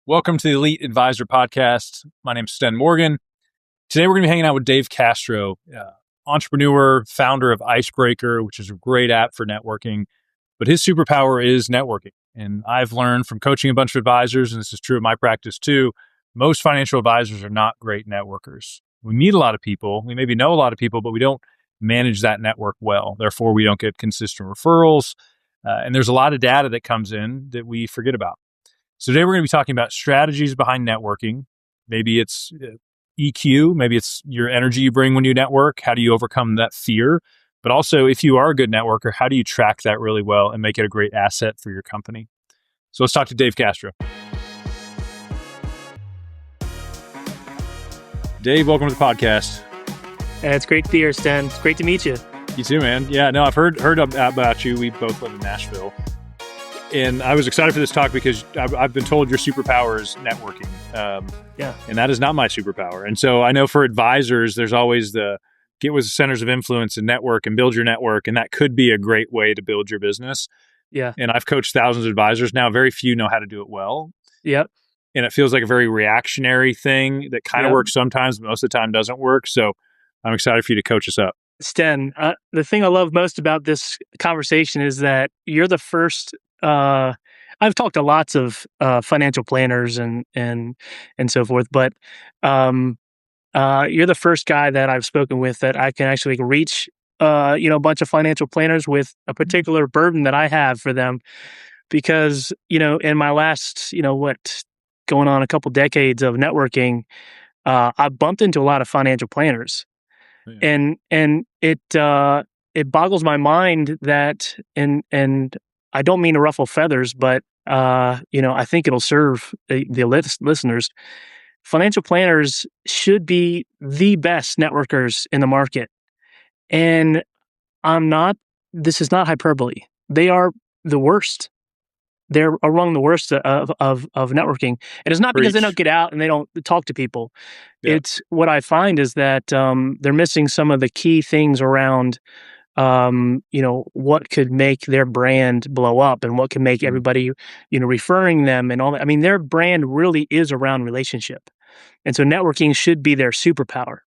Welcome to the Elite Advisor Podcast. My name is Sten Morgan. Today we're going to be hanging out with Dave Castro, entrepreneur, founder of Icebreaker, which is a great app for networking. But his superpower is networking. And I've learned from coaching a bunch of advisors, and this is true of my practice too, most financial advisors are not great networkers. We meet a lot of people. We maybe know a lot of people, but we don't manage that network well. Therefore, we don't get consistent referrals. And there's a lot of data that comes in that we forget about. So today we're going to be talking about strategies behind networking. Maybe it's EQ, maybe it's your energy you bring when you network. How do you overcome that fear? But also, if you are a good networker, how do you track that really well and make it a great asset for your company? So let's talk to Dave Castro. Dave, welcome to the podcast. It's great to be here, Sten. It's great to meet you. You too, man. Yeah, no, I've heard about you. We both live in Nashville. And I was excited for this talk because I've been told your superpower is networking. And that is not my superpower. And so I know for advisors, there's always the get with the centers of influence and network and build your network. And that could be a great way to build your business. Yeah. And I've coached thousands of advisors now. Very few know how to do it well. Yep. And it feels like a very reactionary thing that kind of works sometimes, but most of the time doesn't work. So I'm excited for you to coach us up. Sten, the thing I love most about this conversation is that you're the first. I've talked to lots of financial planners and so forth, but you're the first guy that I've spoken with that I can actually reach a bunch of financial planners with a particular burden that I have for them, because in my last going on a couple decades of networking, I bumped into a lot of financial planners, and it boggles my mind that and I don't mean to ruffle feathers, but I think it'll serve the listeners. Financial planners should be the best networkers in the market, and this is not hyperbole. They are the worst. They're among the worst of networking, and it's not because they don't get out and they don't talk to people. Yeah. It's what I find is that they're missing some of the key things around. What could make their brand blow up and what can make everybody, referring them and all that. I mean, their brand really is around relationship. And so networking should be their superpower.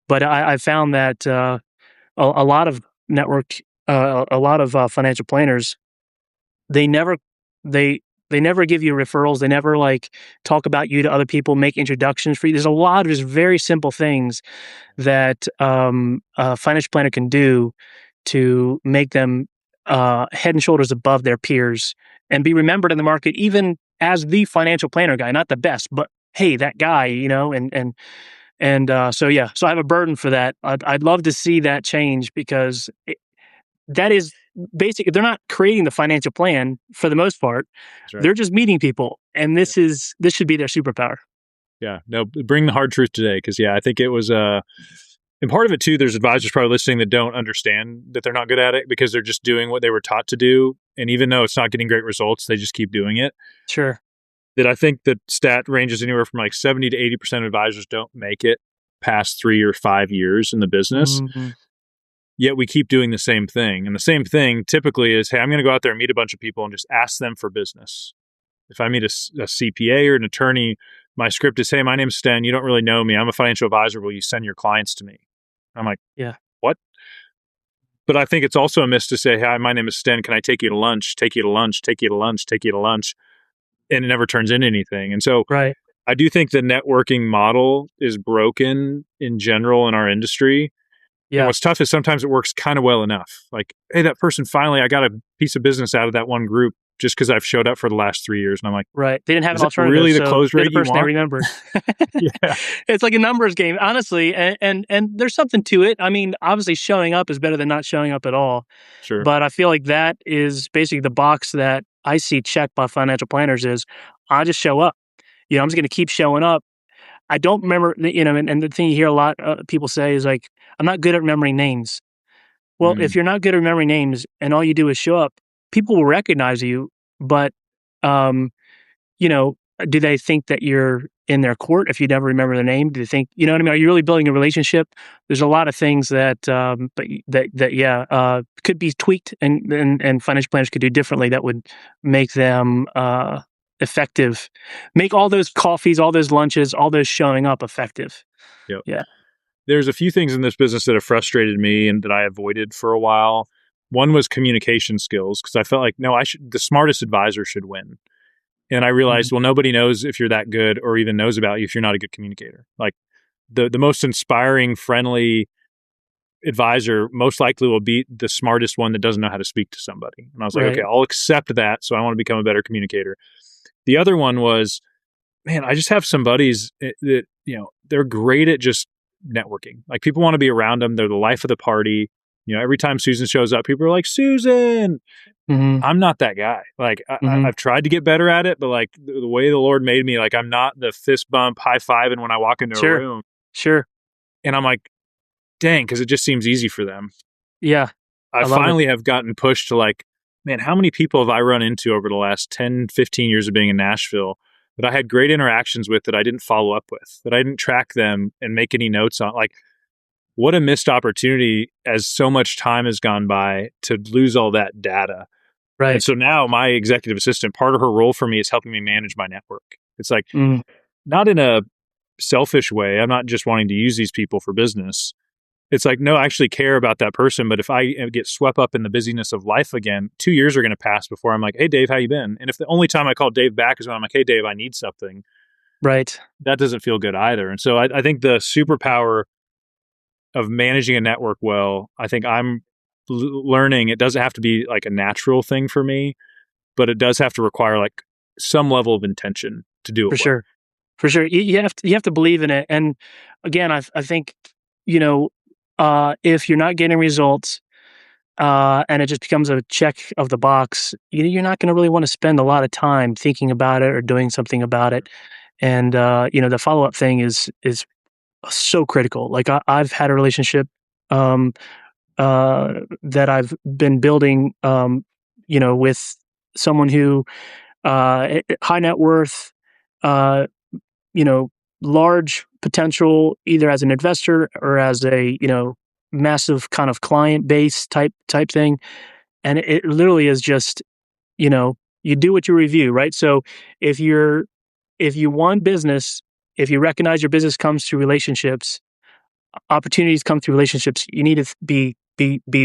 But I found that a lot of financial planners, they never give you referrals. They never talk about you to other people, make introductions for you. There's a lot of just very simple things that a financial planner can do to make them head and shoulders above their peers and be remembered in the market, even as the financial planner guy, not the best, but hey, that guy, so I have a burden for that. I'd love to see that change, because that is basically, they're not creating the financial plan for the most part. Right. They're just meeting people, and this should be their superpower. Yeah, no, bring the hard truth today, because I think it was and part of it too, there's advisors probably listening that don't understand that they're not good at it because they're just doing what they were taught to do. And even though it's not getting great results, they just keep doing it. Sure. That I think the stat ranges anywhere from 70 to 80% of advisors don't make it past 3 or 5 years in the business. Mm-hmm. Yet we keep doing the same thing. And the same thing typically is, hey, I'm going to go out there and meet a bunch of people and just ask them for business. If I meet a CPA or an attorney, my script is, hey, my name's Sten. You don't really know me. I'm a financial advisor. Will you send your clients to me? I'm like, yeah, what? But I think it's also a miss to say, hi, my name is Sten. Can I take you to lunch? Take you to lunch, take you to lunch, take you to lunch. And it never turns into anything. And so right. I do think the networking model is broken in general in our industry. Yeah. And what's tough is sometimes it works kind of well enough. Hey, that person finally, I got a piece of business out of that one group just because I've showed up for the last 3 years. And I'm like, right. They didn't have an alternative. Really the close rate the person you I remember. Yeah. It's like a numbers game, honestly. And there's something to it. I mean, obviously showing up is better than not showing up at all. Sure. But I feel like that is basically the box that I see checked by financial planners is I just show up. I'm just going to keep showing up. I don't remember, and the thing you hear a lot people say is I'm not good at remembering names. Well, if you're not good at remembering names and all you do is show up, people will recognize you, but, do they think that you're in their court if you never remember their name? Do they think, you know what I mean? Are you really building a relationship? There's a lot of things that could be tweaked and financial planners could do differently that would make them effective. Make all those coffees, all those lunches, all those showing up effective. Yep. Yeah. There's a few things in this business that have frustrated me and that I avoided for a while. One was communication skills, because I felt like, no, the smartest advisor should win. And I realized, well, nobody knows if you're that good or even knows about you if you're not a good communicator. Like the most inspiring, friendly advisor most likely will beat the smartest one that doesn't know how to speak to somebody. And I was like, okay, I'll accept that. So I want to become a better communicator. The other one was, man, I just have some buddies that, they're great at just networking. Like people want to be around them. They're the life of the party. Every time Susan shows up, people are like, Susan. I'm not that guy. Like I've tried to get better at it, but like the way the Lord made me, like I'm not the fist bump, high fiving when I walk into a room. Sure. And I'm like, dang, because it just seems easy for them. Yeah. I finally have gotten pushed to like, man, how many people have I run into over the last 10, 15 years of being in Nashville that I had great interactions with that I didn't follow up with, that I didn't track them and make any notes on? Like, what a missed opportunity as so much time has gone by to lose all that data. Right. And so now my executive assistant, part of her role for me is helping me manage my network. It's like, not in a selfish way. I'm not just wanting to use these people for business. It's like, no, I actually care about that person. But if I get swept up in the busyness of life again, 2 years are going to pass before I'm like, hey, Dave, how you been? And if the only time I call Dave back is when I'm like, hey, Dave, I need something. Right. That doesn't feel good either. And so I think the superpower of managing a network well, I think I'm learning it doesn't have to be like a natural thing for me, but it does have to require like some level of intention to do it. For sure. You have to believe in it. And again, I think, if you're not getting results, and it just becomes a check of the box, you're not going to really want to spend a lot of time thinking about it or doing something about it. And, the follow-up thing is so critical. Like I've had a relationship, that I've been building, with someone who, high net worth, large potential, either as an investor or as a, massive kind of client base type thing. And it literally is just, you do what you review, right? So if you want business, if you recognize your business comes through relationships, opportunities come through relationships, you need to be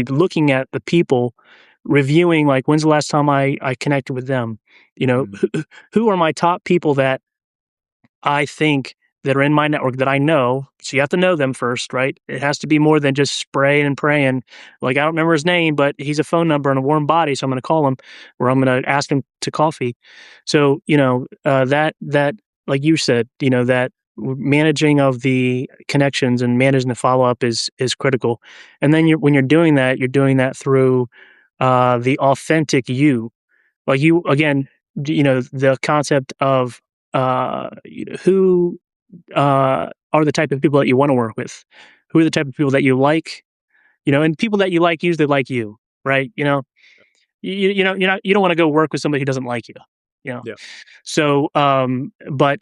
looking at the people, reviewing like, when's the last time I connected with them? Who are my top people that I think that are in my network that I know? So you have to know them first, right? It has to be more than just spraying and praying. Like, I don't remember his name, but he's a phone number and a warm body, so I'm going to call him, or I'm going to ask him to coffee. So, that like you said, that managing of the connections and managing the follow-up is critical. And then when you're doing that through the authentic you. Like you, again, the concept of who are the type of people that you want to work with, who are the type of people that you like, and people that you like usually like you, right? You don't want to go work with somebody who doesn't like you, Yeah. So, but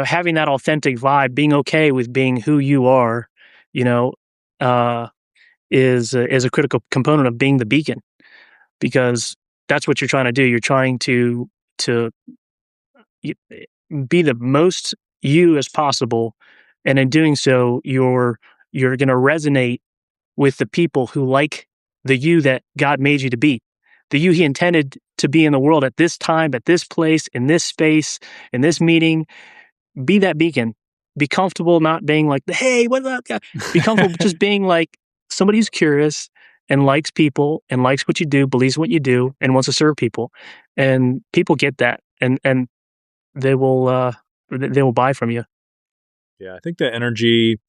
having that authentic vibe, being okay with being who you are, is a critical component of being the beacon, because that's what you're trying to do. You're trying to be the most you as possible, and in doing so, you're going to resonate with the people who like the you that God made you to be, the you He intended to be in the world at this time, at this place, in this space, in this meeting. Be that beacon. Be comfortable not being like, hey, what's up? Be comfortable just being like somebody who's curious and likes people and likes what you do, believes what you do, and wants to serve people. And people get that, and they will buy from you. Yeah, I think the energy.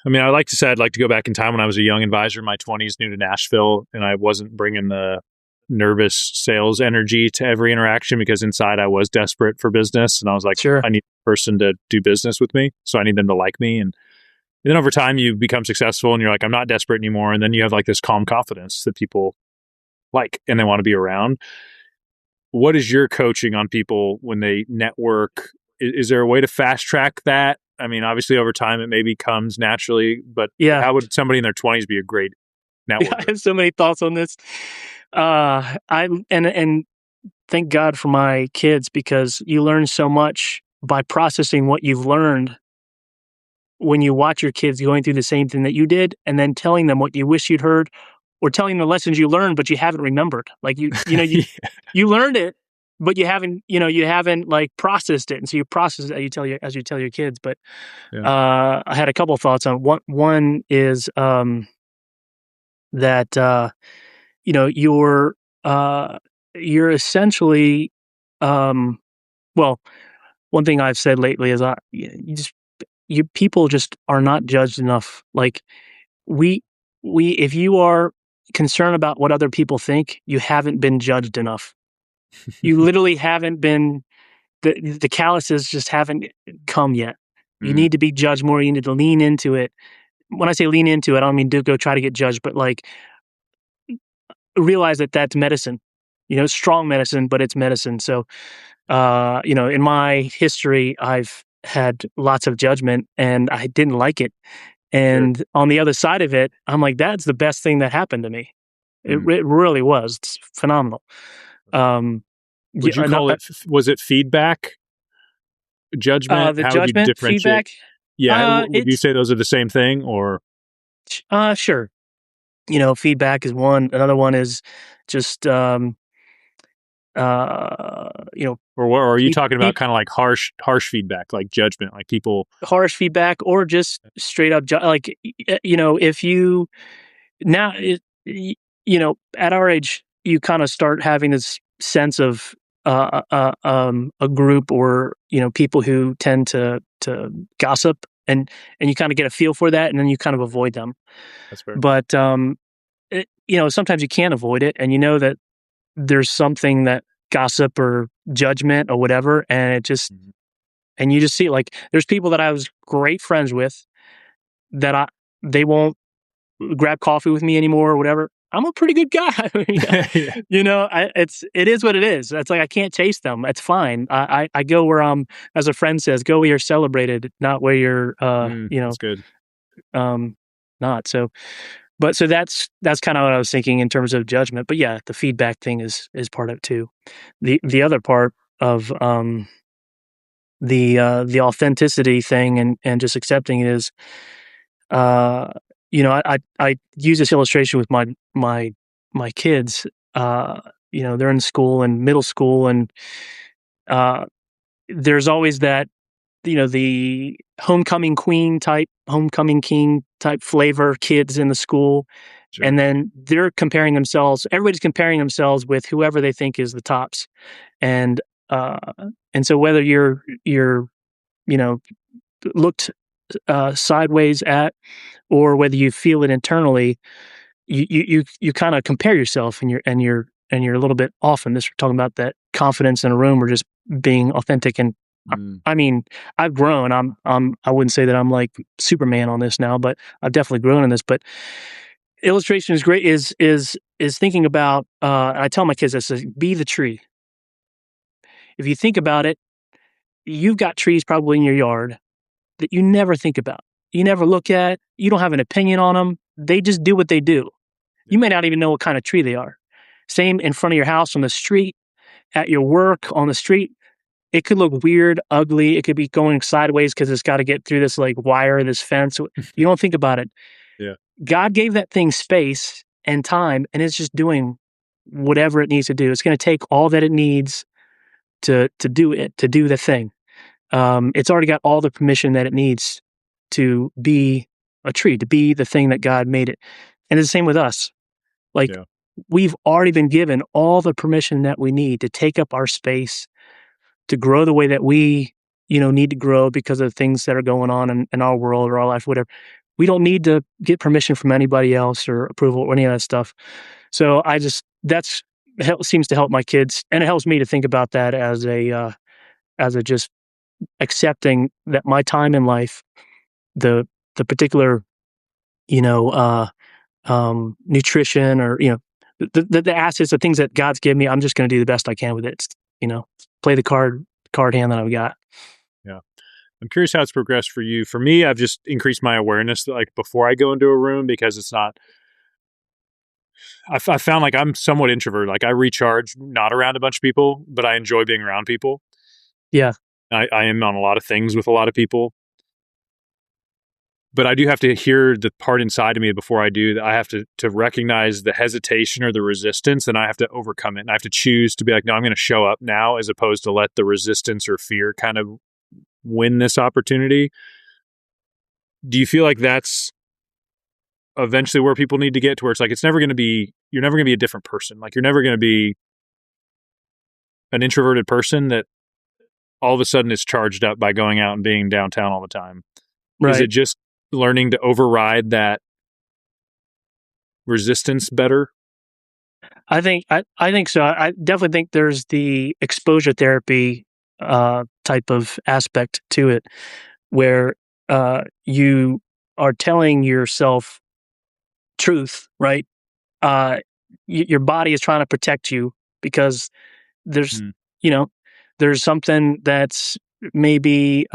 I mean, I like to say I'd like to go back in time when I was a young advisor in my 20s, new to Nashville, and I wasn't bringing the nervous sales energy to every interaction, because inside I was desperate for business, and I was like, Sure. I need a person to do business with me, so I need them to like me. And then over time, you become successful, and you're like, I'm not desperate anymore. And then you have like this calm confidence that people like and they want to be around. What is your coaching on people when they network? Is there a way to fast track that? I mean, obviously over time it maybe comes naturally, but how would somebody in their 20s be a great networker? I have so many thoughts on this. thank God for my kids, because you learn so much by processing what you've learned when you watch your kids going through the same thing that you did, and then telling them what you wish you'd heard, or telling them the lessons you learned but you haven't remembered. Like Yeah. you learned it, but you haven't like processed it, and so you process it as you tell your kids. But Yeah. I had a couple of thoughts on one is that you know you're essentially well, one thing I've said lately is you people just are not judged enough. Like we if you are concerned about what other people think, you haven't been judged enough. You literally haven't been the calluses just haven't come yet. You Mm, need to be judged more. You need to lean into it. When I say lean into it, I don't mean to go try to get judged, but like realize that that's medicine. You know, strong medicine, but it's medicine. So, you know, in my history, I've had lots of judgment and I didn't like it. sure. And on the other side of it, I'm like, that's the best thing that happened to me. Mm. It really was. It's phenomenal. Um, Would you call it, was it feedback, judgment? the How would you judgment differentiate? feedback, Yeah. Would you it's say those are the same thing, or? sure. You know, feedback is one. Another one is just you know, Or are you talking about peop kind of like harsh feedback, like judgment, like people? harsh feedback, or just straight up like you know, if you now you know, at our age you kind of start having this sense of a group, or you know, people who tend to gossip, and you kind of get a feel for that, and then you kind of avoid them. That's fair. But you know, sometimes you can't avoid it, and you know that there's something that gossip or judgment or whatever, and it just Mhm. and you just see it. Like there's people that I was great friends with that they won't grab coffee with me anymore or whatever. I'm a pretty good guy. Yeah. You know, it is what it is. It's like I can't chase them. It's fine. I go where I'm, as a friend says, go where you're celebrated, not where you're you know, That's good. um not. So but so that's kind of what I was thinking in terms of judgment. But yeah, the feedback thing is part of it too. The other part of the authenticity thing, and just accepting it is uh you know, I use this illustration with my kids. You know, they're in school and middle school, and uh there's always that, you know, the homecoming queen type, homecoming king type flavor kids in the school. Sure. And then they're comparing themselves, everybody's comparing themselves with whoever they think is the tops. And uh and so whether you're you know, looked sideways at, or whether you feel it internally, you kind of compare yourself, and you're a little bit off. And this, we're talking about that confidence in a room, or just being authentic. And Mm, I mean, I've grown. I wouldn't say that I'm like Superman on this now, but I've definitely grown in this. But illustration is great. Is thinking about. I tell my kids, I say, be the tree. If you think about it, you've got trees probably in your yard that you never think about. You never look at. You don't have an opinion on them. They just do what they do. You yeah. may not even know what kind of tree they are. Same in front of your house, on the street, at your work, on the street. It could look weird, ugly. It could be going sideways because it's got to get through this like wire, this fence. You don't think about it. Yeah. God gave that thing space and time, and it's just doing whatever it needs to do. It's going to take all that it needs to do it, to do the thing. It's already got all the permission that it needs to be a tree, to be the thing that God made it. And it's the same with us. Like, Yeah. we've already been given all the permission that we need to take up our space, to grow the way that we, you know, need to grow because of things that are going on in our world or our life, whatever. We don't need to get permission from anybody else or approval or any of that stuff. So I just, seems to help my kids, and it helps me to think about that as a just accepting that my time in life, the particular, you know, nutrition, or you know, the assets, the things that God's given me, I'm just going to do the best I can with it. You know, play the card hand that I've got. Yeah. I'm curious how it's progressed for you. For me, I've just increased my awareness, like before I go into a room, because it's not I found like I'm somewhat introvert. Like I recharge not around a bunch of people, but I enjoy being around people. Yeah. I am on a lot of things with a lot of people, but I do have to hear the part inside of me before I do that. I have to recognize the hesitation or the resistance, and I have to overcome it. And I have to choose to be like, no, I'm going to show up now, as opposed to let the resistance or fear kind of win this opportunity. Do you feel like that's eventually where people need to get to, where it's like, you're never going to be a different person. Like you're never going to be an introverted person that all of a sudden is charged up by going out and being downtown all the time. Right. Is it just learning to override that resistance better? I think so. I definitely think there's the exposure therapy type of aspect to it, where you are telling yourself truth, right? Your body is trying to protect you because there's you know there's something that's maybe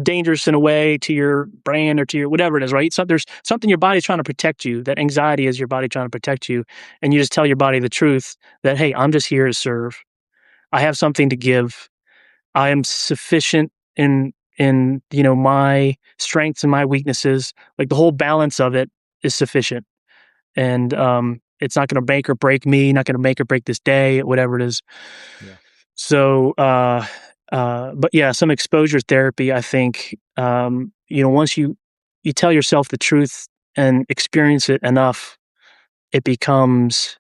dangerous in a way to your brain or to your whatever it is, right? So there's something your body's trying to protect you. That anxiety is your body trying to protect you, and you just tell your body the truth that, hey, I'm just here to serve. I have something to give. I am sufficient in my strengths and my weaknesses. Like the whole balance of it is sufficient, and it's not going to make or break me. Not going to make or break this day, whatever it is. Yeah. So, but yeah, some exposure therapy. I think once you tell yourself the truth and experience it enough, it becomes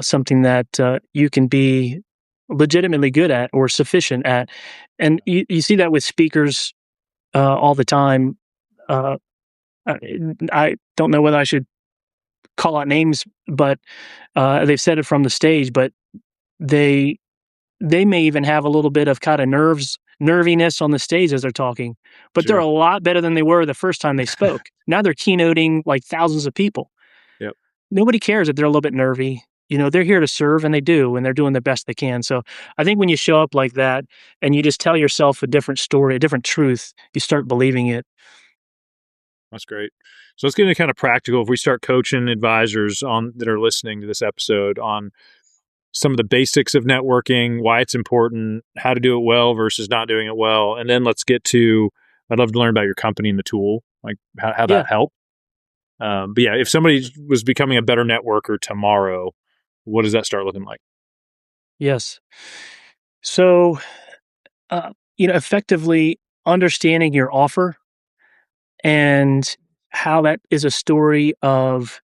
something that you can be legitimately good at or sufficient at. And you see that with speakers all the time. Uh, I don't know whether I should call out names, but they've said it from the stage, but they may even have a little bit of kind of nerviness on the stage as they're talking, but they're Sure. a lot better than they were the first time they spoke. Now they're keynoting like thousands of people. Yep. Nobody cares if they're a little bit nervy. They're here to serve, and they do, and they're doing the best they can. So I think when you show up like that and you just tell yourself a different story, a different truth, you start believing it. That's great. So let's get into kind of practical. If we start coaching advisors that are listening to this episode on some of the basics of networking, why it's important, how to do it well versus not doing it well. And then let's get to, I'd love to learn about your company and the tool, like how that helped. But yeah, if somebody was becoming a better networker tomorrow, what does that start looking like? Yes. So, effectively understanding your offer and how that is a story of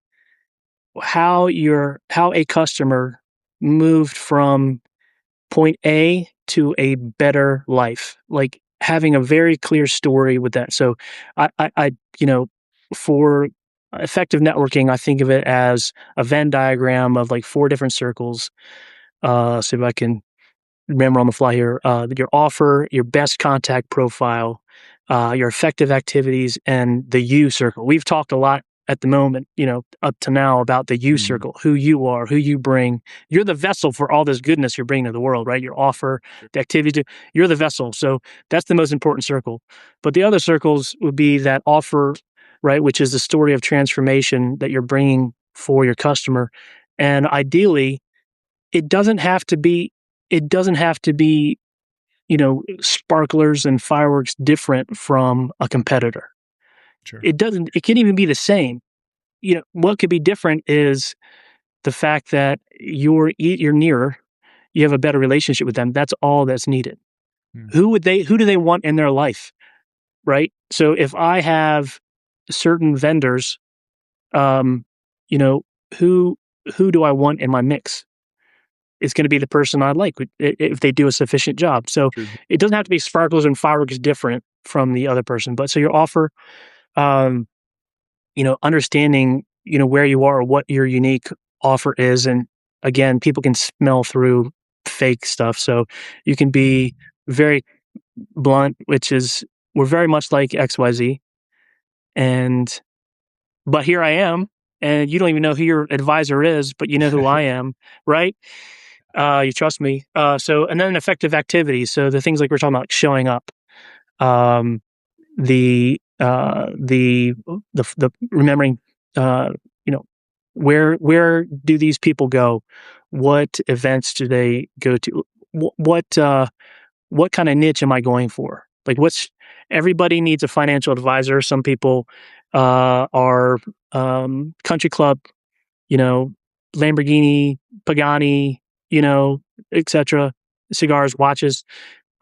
how a customer moved from point A to a better life, like having a very clear story with that. So I for effective networking, I think of it as a Venn diagram of like 4 different circles. So if I can remember on the fly here, your offer, your best contact profile, your effective activities, and the you circle. We've talked a lot at the moment, up to now about the you circle, who you are, who you bring. You're the vessel for all this goodness you're bringing to the world, right? Your offer, the activities, you're the vessel. So that's the most important circle. But the other circles would be that offer, right, which is the story of transformation that you're bringing for your customer. And ideally, it doesn't have to be sparklers and fireworks different from a competitor. Sure. It can even be the same. What could be different is the fact that you're nearer, you have a better relationship with them. That's all that's needed. Who do they want in their life? Right? So if I have certain vendors, who do I want in my mix? It's going to be the person I like if they do a sufficient job. So it doesn't have to be sparklers and fireworks different from the other person. But so your offer, understanding, where you are or what your unique offer is. And again, people can smell through fake stuff. So you can be very blunt, which is, we're very much like XYZ. But here I am, and you don't even know who your advisor is, but you know who I am, right? You trust me. And then effective activities. So the things like we're talking about, like showing up, the remembering, Where do these people go? What events do they go to? What kind of niche am I going for? Like, everybody needs a financial advisor. Some people are country club, you know, Lamborghini, Pagani, etc. Cigars, watches.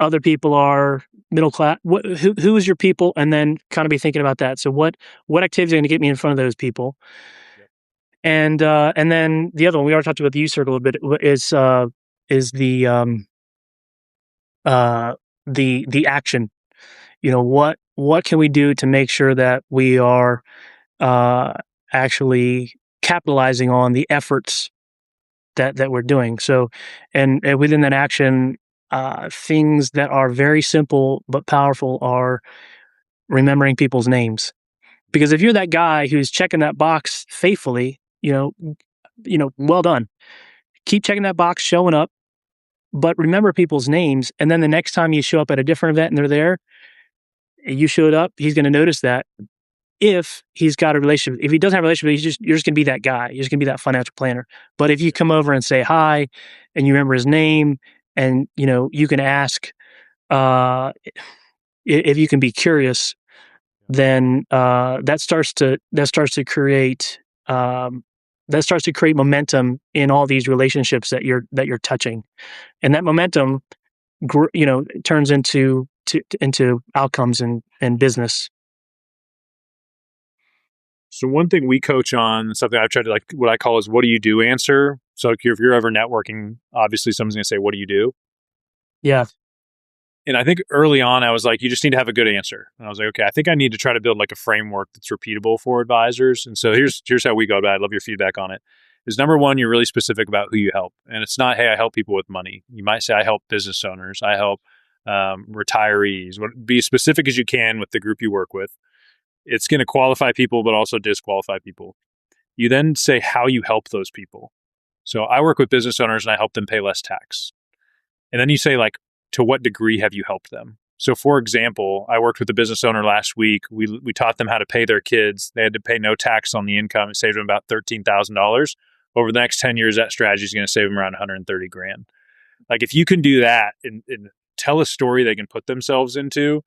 Other people are middle class. Who is your people? And then kind of be thinking about that. So what activities are going to get me in front of those people? Yep. And then the other one we already talked about the U circle a bit is the action. What can we do to make sure that we are actually capitalizing on the efforts that we're doing. So, and within that action, things that are very simple but powerful are remembering people's names. Because if you're that guy who's checking that box faithfully, well done. Keep checking that box, showing up, but remember people's names. And then the next time you show up at a different event and they're there, you showed up, he's going to notice that. If he's got a relationship, if he doesn't have a relationship, you're just going to be that guy. You're just going to be that financial planner. But if you come over and say hi, and you remember his name, and you can ask, if you can be curious, then that starts to create momentum in all these relationships that you're touching, and that momentum, turns into outcomes and business. So one thing we coach on, something I've tried to what I call is what do you do answer. So if you're ever networking, obviously someone's going to say, what do you do? Yeah. And I think early on I was like, you just need to have a good answer. And I was like, okay, I think I need to try to build a framework that's repeatable for advisors. And so here's how we go about it. I'd love your feedback on it. Is number one, you're really specific about who you help. And it's not, hey, I help people with money. You might say, I help business owners. I help retirees. Be as specific as you can with the group you work with. It's going to qualify people, but also disqualify people. You then say how you help those people. So I work with business owners and I help them pay less tax. And then you say, to what degree have you helped them? So for example, I worked with a business owner last week. We taught them how to pay their kids. They had to pay no tax on the income. It saved them about $13,000. Over the next 10 years, that strategy is going to save them around 130 grand. If you can do that and tell a story they can put themselves into.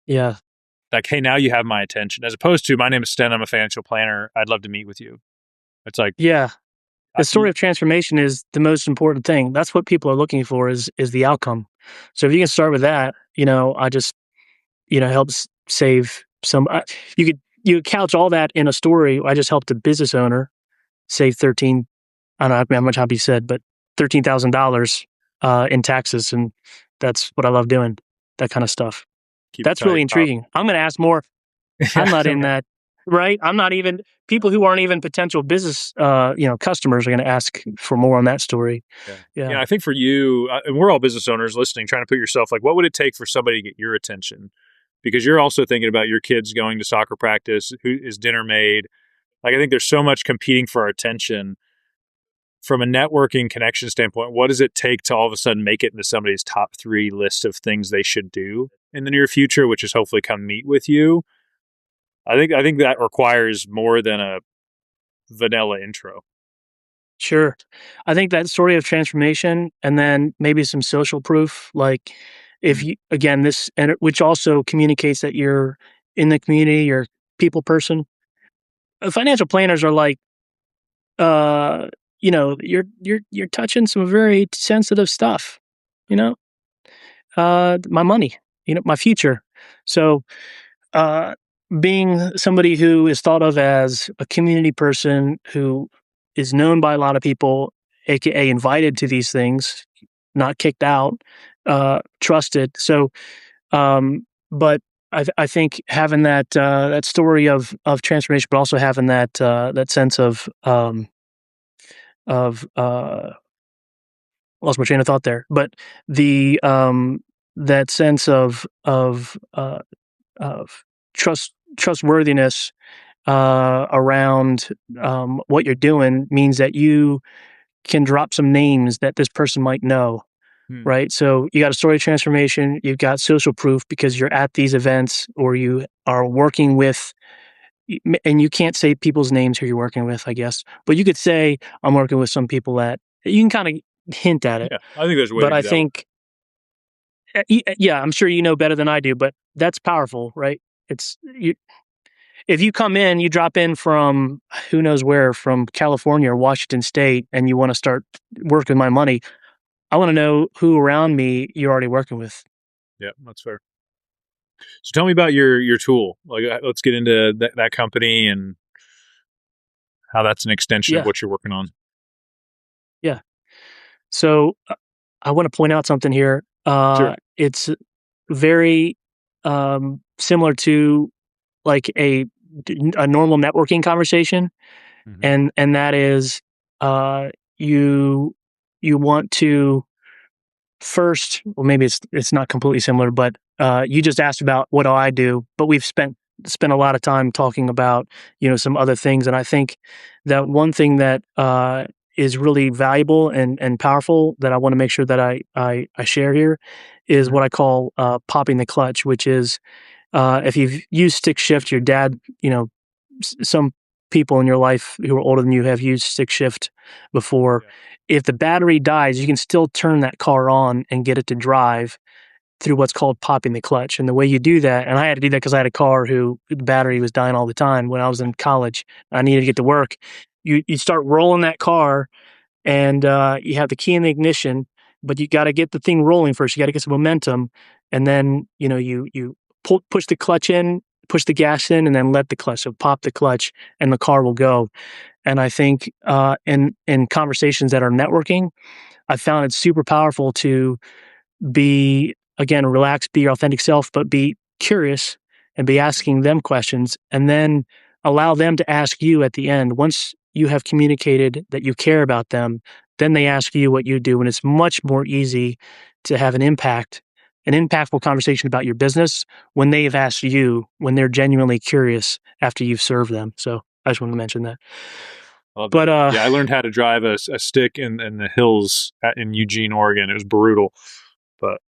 Yeah. Hey, now you have my attention, as opposed to, my name is Sten, I'm a financial planner, I'd love to meet with you. It's yeah, the story of transformation is the most important thing. That's what people are looking for is the outcome. So if you can start with that, I just, helps save some, you could couch all that in a story. I just helped a business owner save I don't know how much you said, but $13,000 in taxes. And that's what I love doing, that kind of stuff. That's really intriguing. I'm going to ask more. I'm not in that, right? I'm not even, people who aren't even potential business, customers are going to ask for more on that story. Yeah. I think for you, and we're all business owners listening, trying to put yourself, what would it take for somebody to get your attention? Because you're also thinking about your kids going to soccer practice, who is dinner made. I think there's so much competing for our attention. From a networking connection standpoint, what does it take to all of a sudden make it into somebody's top 3 list of things they should do in the near future, which is hopefully come meet with you? I think that requires more than a vanilla intro. Sure. I think that story of transformation, and then maybe some social proof, if you, again, which also communicates that you're in the community, you're a people person. Financial planners are you're touching some very sensitive stuff, my money, my future. So, being somebody who is thought of as a community person who is known by a lot of people, aka invited to these things, not kicked out, trusted. So, but I think having that story of transformation, but also having that sense of lost my train of thought there, but the that sense of trustworthiness around what you're doing means that you can drop some names that this person might know, right? So you got a story of transformation, you've got social proof because you're at these events or you are working with and you can't say people's names who you're working with, I guess, but you could say, I'm working with some people that you can kind of hint at it. Yeah, I think there's a way But to I do that. think, yeah, I'm sure you know better than I do, but that's powerful, right? It's you, if you come in, you drop in from who knows where, from California or Washington State, and you want to start working with my money, I want to know who around me you're already working with. Yeah, that's fair. So tell me about your tool. Like, let's get into that company and how that's an extension of Yeah, what you're working on. yeah. So I want to point out something here. Sure. It's very similar to like a normal networking conversation, Hmm. and that is uh, you you want to first, well, maybe it's not completely similar, but you just asked about what do I do, but we've spent a lot of time talking about some other things, and I think that one thing that is really valuable and powerful that I want to make sure that I share here is Hmm. what I call popping the clutch, which is if you've used stick shift, your dad, some people in your life who are older than you have used stick shift before. Yeah. If the battery dies, you can still turn that car on and get it to drive through what's called popping the clutch. And the way you do that, and I had to do that because I had a car who the battery was dying all the time when I was in college. I needed to get to work. You start rolling that car, and you have the key in the ignition, but you got to get the thing rolling first. You got to get some momentum, and then you push the clutch in, push the gas in, and then let the clutch. So pop the clutch, and the car will go. And I think in conversations that are networking, I found it super powerful to be, again, relaxed, be your authentic self, but be curious and be asking them questions, and then allow them to ask you at the end. Once you have communicated that you care about them, then they ask you what you do. And it's much more easy to have an impactful conversation about your business when they've asked you, when they're genuinely curious after you've served them. So I just wanted to mention that. I love But that. Yeah, I learned how to drive a stick in the hills in Eugene, Oregon. It was brutal, but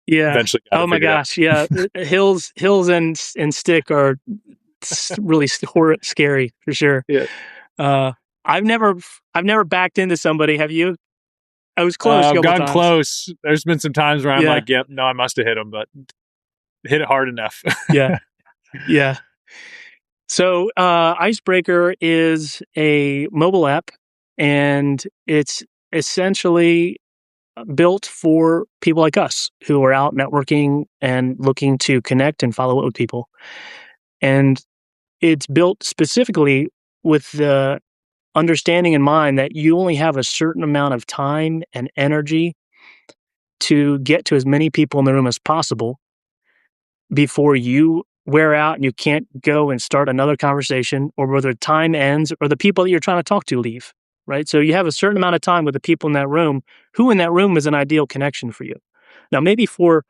yeah. eventually got Oh it my figured out. gosh. Yeah. Hills and stick are really scary for sure. Yeah. Uh, I've never I've never backed into somebody. Have you? I was close a I've couple gotten times. close. There's been some times where I'm Yeah. like, yep, no, I must have hit him, but hit it hard enough. Yeah. Yeah. So, Icebreaker is a mobile app, and it's essentially built for people like us who are out networking and looking to connect and follow up with people. And it's built specifically with the understanding in mind that you only have a certain amount of time and energy to get to as many people in the room as possible before you wear out and you can't go and start another conversation, or whether time ends or the people that you're trying to talk to leave, right? So you have a certain amount of time with the people in that room. Who in that room is an ideal connection for you? Now, maybe for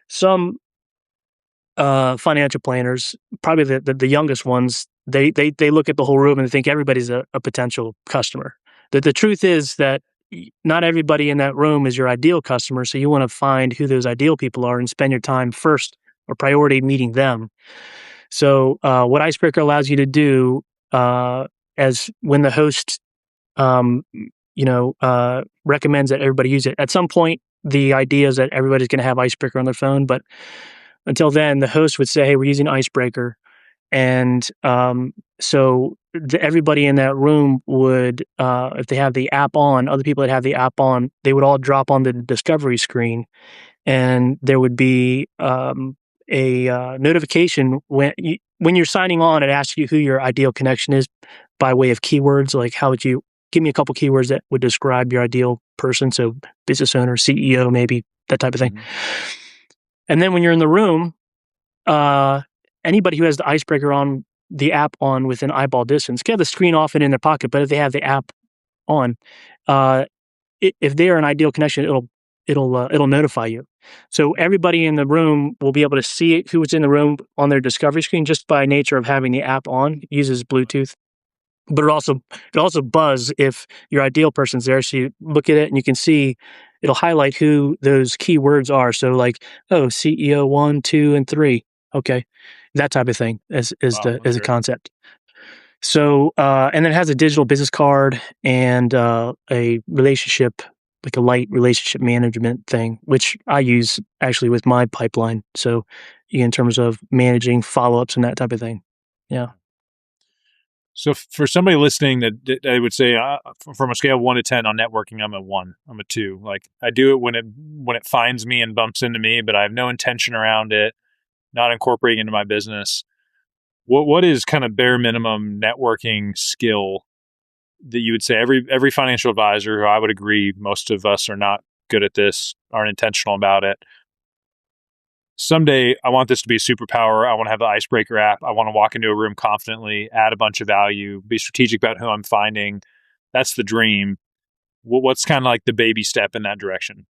some financial planners, probably the youngest ones, they look at the whole room and think everybody's a potential customer. The truth is that not everybody in that room is your ideal customer. So you want to find who those ideal people are and spend your time first or priority meeting them. So what Icebreaker allows you to do, as when the host, um, recommends that everybody use it. At some point, the idea is that everybody's going to have Icebreaker on their phone, but until then, the host would say, "Hey, we're using Icebreaker," and everybody in that room would, if they have the app on, other people that have the app on, they would all drop on the discovery screen, and there would be a notification when you're signing on. It asks you who your ideal connection is by way of keywords. Like, how would you give me a couple keywords that would describe your ideal person? So, business owner, CEO, maybe that type of thing. Mhm. And then when you're in the room, uh, anybody who has the Icebreaker on, the app on within eyeball distance can have the screen off and in their pocket. But if they have the app on, uh, if they are an ideal connection, it'll notify you. So everybody in the room will be able to see who was in the room on their discovery screen just by nature of having the app on. It uses Bluetooth, but it also buzz if your ideal person's there. So you look at it and you can see it'll highlight who those keywords are. So like, oh, CEO 1, 2, and 3. Okay, that type of thing Wow, is that's a great. concept. So, and it has a digital business card and a relationship, like a light relationship management thing, which I use actually with my pipeline. So, in terms of managing follow ups and that type of thing. Yeah. So for somebody listening that I would say from a scale of 1 to 10 on networking, I'm a 1. I'm a 2. Like I do it when it finds me and bumps into me, but I have no intention around it, not incorporating into my business. What is kind of bare minimum networking skill that you would say every financial advisor, who I would agree most of us are not good at this, aren't intentional about it. Someday I want this to be a superpower. I want to have the Icebreaker app. I want to walk into a room confidently, add a bunch of value, be strategic about who I'm finding. That's the dream. What's kind of like the baby step in that direction?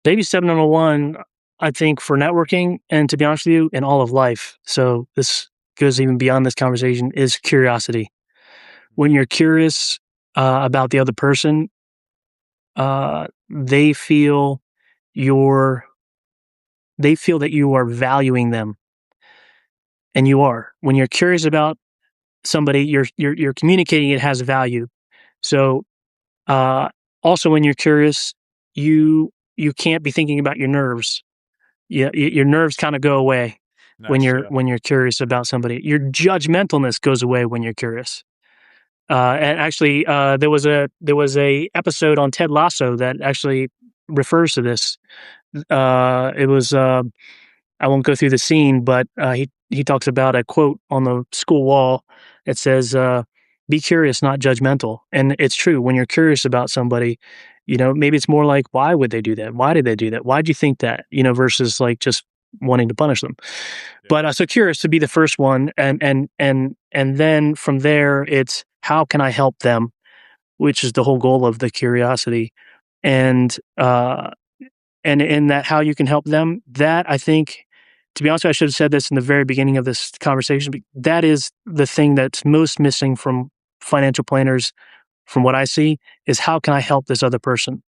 Baby step number one, I think, for networking, and to be honest with you, in all of life. So, this goes even beyond this conversation, is curiosity. When you're curious about the other person, they feel your they feel that you are valuing them, and you are. When you're curious about somebody, you're communicating it has value. So, uh, also when you're curious, you can't be thinking about your nerves. Yeah, your nerves kind of go away Nice. Yeah. when you're curious about somebody. Your judgmentalness goes away when you're curious. And actually, there was a episode on Ted Lasso that actually refers to this. It was I won't go through the scene, but he talks about a quote on the school wall. It says, "Be curious, not judgmental." And it's true. When you're curious about somebody, maybe it's more like, "Why would they do that? Why did they do that? Why'd you think that?" Versus like just wanting to punish them. Yeah. But so curious to be the first one, and then from there, it's how can I help them, which is the whole goal of the curiosity, and in that how you can help them. That I think, to be honest, I should have said this in the very beginning of this conversation. But that is the thing that's most missing from financial planners, from what I see, is how can I help this other person?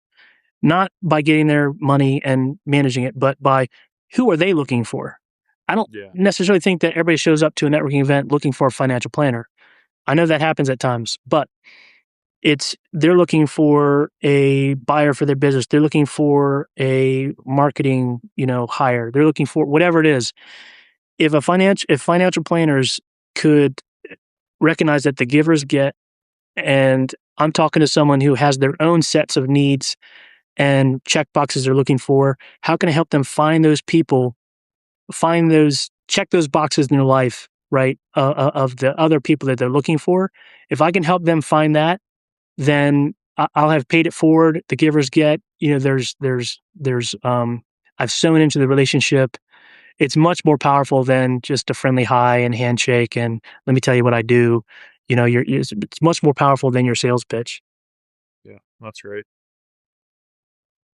Not by getting their money and managing it, but by who are they looking for? I don't Yeah. necessarily think that everybody shows up to a networking event looking for a financial planner. I know that happens at times, but they're looking for a buyer for their business. They're looking for a marketing, hire. They're looking for whatever it is. If financial planners could recognize that the givers get, and I'm talking to someone who has their own sets of needs and check boxes they're looking for, how can I help them find those people, check those boxes in their life, right? Of the other people that they're looking for. If I can help them find that, then I'll have paid it forward. The givers get, I've sewn into the relationship. It's much more powerful than just a friendly hi and handshake and let me tell you what I do. It's much more powerful than your sales pitch. Yeah. That's great.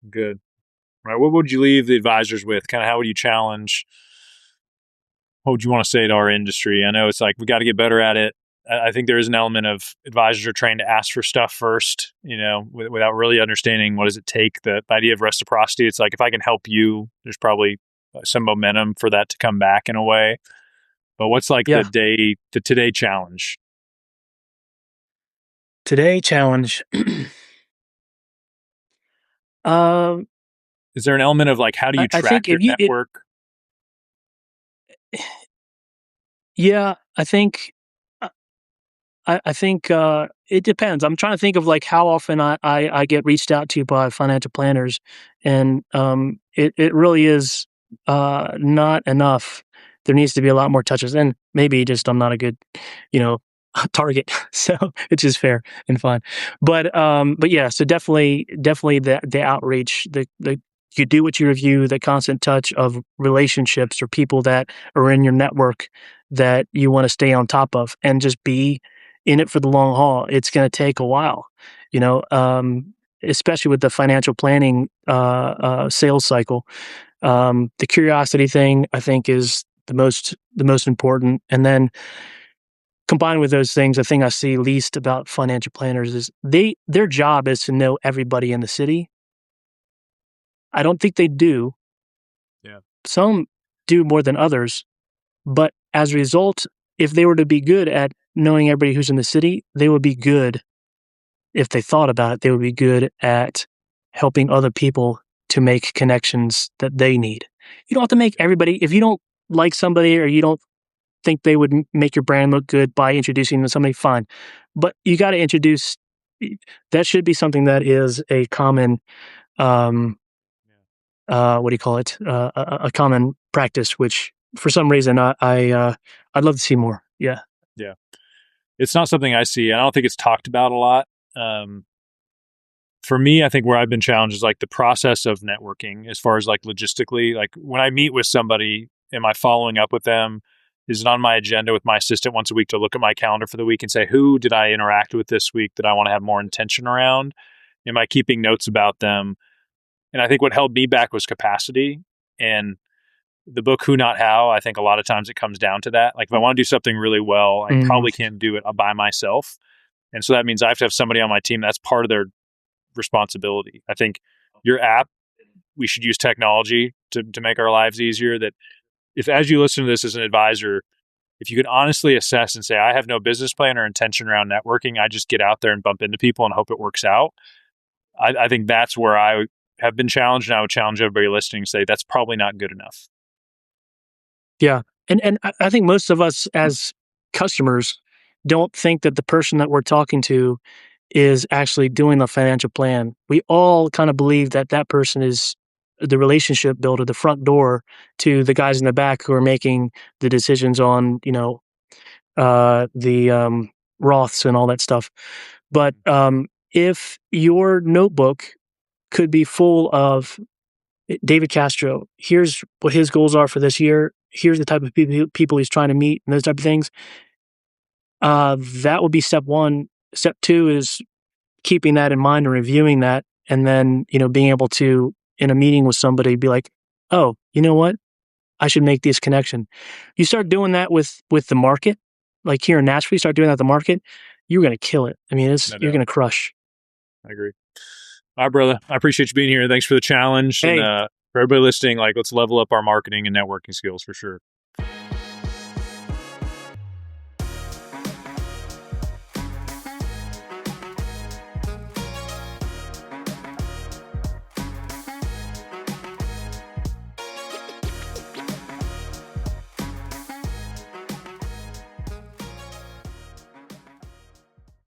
Good. Right. What would you leave the advisors with? Kind of how would you challenge? What would you want to say to our industry? I know it's like we got to get better at it. I think there is an element of advisors are trained to ask for stuff first, without really understanding what does it take. The idea of reciprocity, it's like if I can help you, there's probably some momentum for that to come back in a way. But what's like Yeah. the today challenge? Today challenge. um, Is there an element of like how do you I think track your network? yeah, I think it depends. I'm trying to think of like how often I get reached out to by financial planners, and it really is not enough. There needs to be a lot more touches, and maybe just I'm not a good, you know, target, so which is fair and fine. But yeah, so definitely the outreach, the you do what you review, the constant touch of relationships or people that are in your network that you want to stay on top of, and just be in it for the long haul. It's going to take a while, you know, especially with the financial planning sales cycle. The curiosity thing, I think, is the most important. And then combined with those things, the thing I see least about financial planners is their job is to know everybody in the city. I don't think they do. Yeah. Some do more than others. But as a result, if they were to be good at knowing everybody who's in the city, they would be good. If they thought about it, they would be good at helping other people to make connections that they need. You don't have to make everybody, if you don't like somebody or you don't think they would make your brand look good by introducing them to somebody, fine. But you got to introduce, that should be something that is a common, what do you call it? A common practice, which for some reason I'd love to see more. Yeah. Yeah. It's not something I see. I don't think it's talked about a lot. For me, I think where I've been challenged is like the process of networking as far as like logistically, like when I meet with somebody, am I following up with them? Is it on my agenda with my assistant once a week to look at my calendar for the week and say, who did I interact with this week that I want to have more intention around? Am I keeping notes about them? And I think what held me back was capacity. And the book Who Not How, I think a lot of times it comes down to that. Like if I want to do something really well, I probably can't do it by myself. And so that means I have to have somebody on my team that's part of their responsibility. I think your app, we should use technology to make our lives easier. That if, as you listen to this as an advisor, if you could honestly assess and say, I have no business plan or intention around networking, I just get out there and bump into people and hope it works out. I think that's where I have been challenged, and I would challenge everybody listening to say that's probably not good enough. Yeah. And I think most of us as customers don't think that the person that we're talking to is actually doing the financial plan. We all kind of believe that that person is the relationship builder, the front door to the guys in the back who are making the decisions on, the Roths and all that stuff. But if your notebook could be full of David Castro, here's what his goals are for this year, here's the type of people he's trying to meet, and those type of things, that would be step one. Step two is keeping that in mind and reviewing that, and then being able to, in a meeting with somebody, be like, oh, you know what, I should make this connection. You start doing that with the market, like here in Nashville, you start doing that with the market, you're going to kill it. I mean, you're going to crush. I agree. All right, brother, I appreciate you being here. Thanks for the challenge. Hey. And for everybody listening, like, let's level up our marketing and networking skills for sure.